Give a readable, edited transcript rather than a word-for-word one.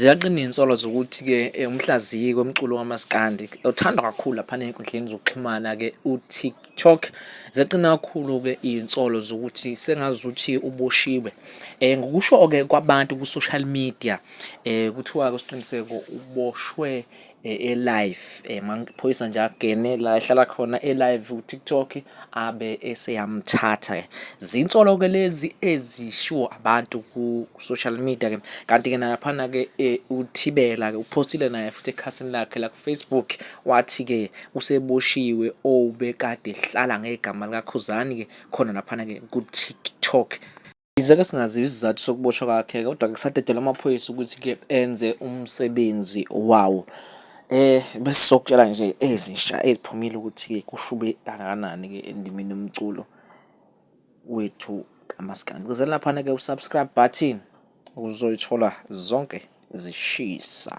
Ziyaqina iy'nsolo zokuthi-ke umhlaziyi komculo kamaskandi uthandwa kakhulu laphana ey'nkundleni zokuxhumana-ke u-TikTok. Ziyaqina kakhulu-ke iy'nsolo zokuthi sengazuthi uboshiwe. Ngokusho-ke kwabantu ku-social media kuthiwa-ke isiqiniseko uboshwe e-live. Amaphoyisa nje akugene la ehlala khona e-live ku-TikTok abe eseyamthatha. Zinsolo-ke lezi ezishiwo abantu ku-social media-ke. Kanti-ke naphana-ke uThibela-ke uphostile naye futhi ekhasini lakhe la ku-Facebook wathi-ke useboshiwe obekade ehlala ngegama likaKhuzani-ke khona laphana-ke ku-TikTok. Yize-ke singaziyo isizathu sokuboshwa kwakhe kodwa-ke kusadedelwa amaphoyisa ukuthi-ke enze umsebenzi wawo. Bese sokutshela nje ezintsha eziphumile ukuthi-ke kushube kangakanani-ke endimeni yomculo wethu kamaskandi. Ngizela laphana-ke u-subscribe button uzoyithola zonke zishisa.